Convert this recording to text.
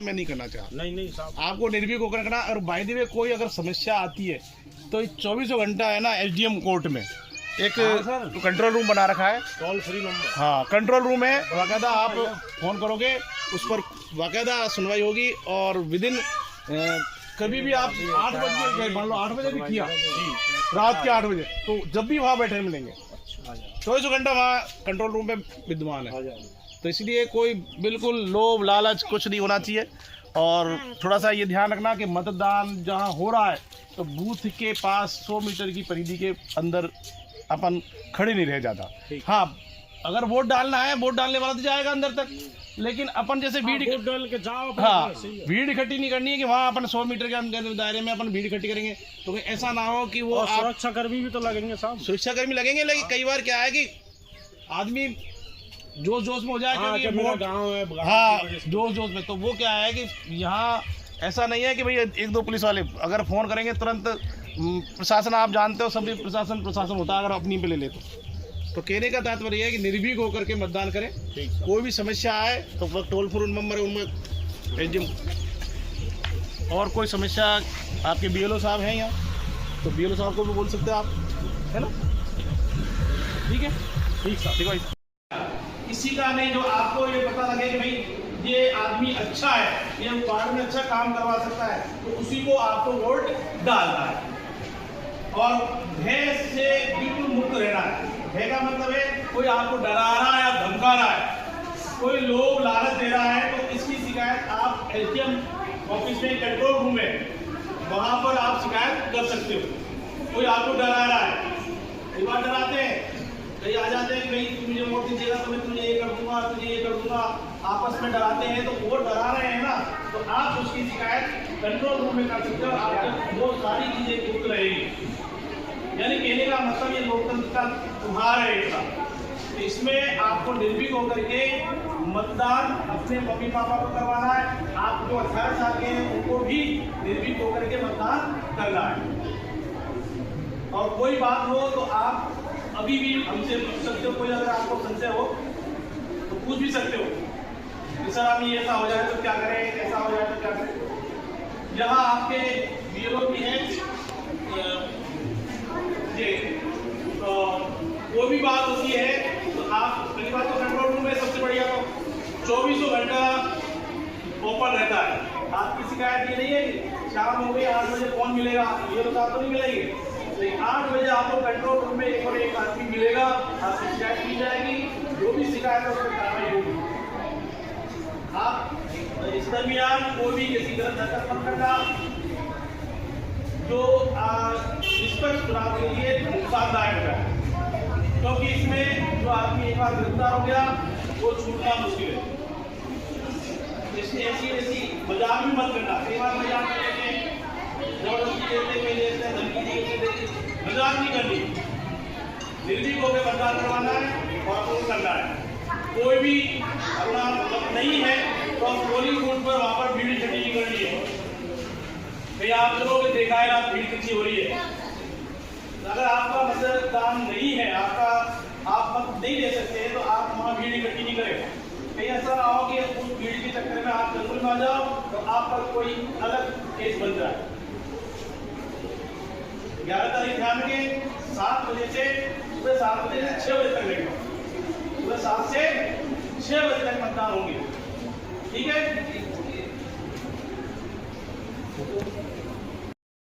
मैं नहीं करना चाहता। नहीं साहब, आपको निर्भीक होकर करना। और बाय द वे कोई अगर समस्या आती है तो 24 घंटा है ना, एसडीएम कोर्ट में एक कंट्रोल रूम बना रखा है, टोल फ्री नंबर। हाँ कंट्रोल रूम है, बाकायदा आप फोन करोगे उस पर बाकायदा सुनवाई होगी। और विदिन कभी भी आप 8 बजे, मान लो 8 बजे भी किया, रात के 8 बजे, तो जब भी वहाँ बैठे मिलेंगे। 24 घंटा वहाँ कंट्रोल रूम पे विद्यमान है। तो इसलिए कोई बिल्कुल लोभ लालच कुछ नहीं होना चाहिए। और थोड़ा सा ये ध्यान रखना कि मतदान जहाँ हो रहा है तो बूथ के पास 100 मीटर की परिधि के अंदर अपन खड़े नहीं रह जाता। हाँ, अगर वोट डालना है, वोट डालने वाला तो जाएगा अंदर तक, लेकिन अपन जैसे भीड़ डाल के जाओ। हाँ, भीड़ इकट्ठी नहीं करनी है कि वहाँ अपन 100 मीटर के अंदर दायरे में अपन भीड़ इकट्ठी करेंगे। तो ऐसा ना हो कि वो सुरक्षा कर्मी भी तो लगेंगे साहब। सुरक्षा कर्मी लगेंगे, लेकिन कई बार क्या है कि आदमी जोश में हो जाए, क्योंकि मेरा गाँव है। हाँ, जोश में, तो वो क्या है कि यहाँ ऐसा नहीं है कि भाई 1-2 पुलिस वाले अगर फोन करेंगे तुरंत प्रशासन, आप जानते हो सभी प्रशासन होता है अगर अपनी पे ले ले तो कहने का तात्पर्य है कि निर्भीक होकर के मतदान करें। कोई भी समस्या आए तो टोल फ्री नंबर है उनमें एसडीएम। और कोई समस्या आपके बीएलओ साहब हैं यहाँ, तो बीएलओ साहब को भी बोल सकते हैं आप, है ना? ठीक है, ठीक साहब, ठीक है। किसी का नहीं जो आपको ये पता लगे कि भाई ये आदमी अच्छा है, ये वार्ड में अच्छा काम करवा सकता है, तो उसी को आपको वोट डालना है। और भय से बिल्कुल मुक्त रहना है। भय का मतलब है कोई आपको डरा रहा है या धमका रहा है, कोई लोभ लालच दे रहा है, तो इसकी शिकायत आप एसडीएम ऑफिस में कंट्रोल रूम है, वहां पर आप शिकायत कर सकते हो। कोई आपको डरा रहा है, कई बार डराते हैं, कई आ जाते हैं कि भाई तुम मुझे वोट दीजिएगा तो मैं तुझे ये कर दूंगा, तुझे ये कर दूंगा, आपस में डराते हैं। तो वो डरा रहे हैं ना, तो आप उसकी शिकायत कंट्रोल रूम में कर सकते हो, आपको वो सारी चीजें गुप्त रहेगी। यानी कहने का मतलब ये लोकतंत्र का त्योहार है एक। तो इसमें आपको निर्भीक होकर के मतदान अपने मम्मी पापा को करवाना है। आप जो 18 साल के हैं उनको भी निर्भीक होकर के मतदान करना है। और कोई बात हो तो आप अभी भी हमसे पूछ सकते हो, कोई अगर आपको संशय हो तो पूछ भी सकते हो कि सर अभी ऐसा हो जाए तो क्या करें, ऐसा हो जाए तो क्या करें। यहाँ आपके बीएलओ भी हैं ये, तो वो भी बात होती है। तो आप पहली बात तो कंट्रोल रूम में सबसे बढ़िया तो 24 घंटा ओपन रहता है। आपकी शिकायत ये नहीं है कि शाम हो गई 8 बजे कौन मिलेगा, ये तो आप तो नहीं मिलेंगे। तो 8 बजे आपको कंट्रोल रूम में एक आदमी मिलेगा, आपकी शिकायत की जाएगी, जो भी शिकायत है उस पर कार्रवाई होगी। आप इस दरमियान कोई भी किसी गलत हरकत मत करना जो निष्पक्ष चुनाव के लिए नुकसानदायक है, क्योंकि इसमें जो आदमी एक बार गिरफ्तार हो गया वो छूटना मुश्किल है। इसलिए ऐसी मजाक भी मत करना। कई बार मजाक करते हैं, जबरदस्ती देते हैं, धमकी देते, मजाक नहीं करनी। निर्भीक होकर मतदान करवाना है और अप्रूव करना है। कोई भी अपना नहीं है तो पोलिंग बूथ पर वहाँ पर भीड़ इकट्ठी नहीं करनी है। भाई आप लोगों ने देखा है आप भीड़ कितनी हो रही है। अगर आपका मतदान नहीं है, आप मत नहीं दे सकते, तो आप वहाँ भीड़ इकट्ठी नहीं करें। कहीं ऐसा ना हो कि उस भीड़ के चक्कर में आप जंगल में आ जाओ तो आप पर कोई अलग केस बन जाए। 11 तारीख ध्यान रखें, 7 बजे से सुबह 7 बजे से 6 बजे तक लगेगा। सुबह 7 से 6 बजे तक मतदान होंगे, ठीक है।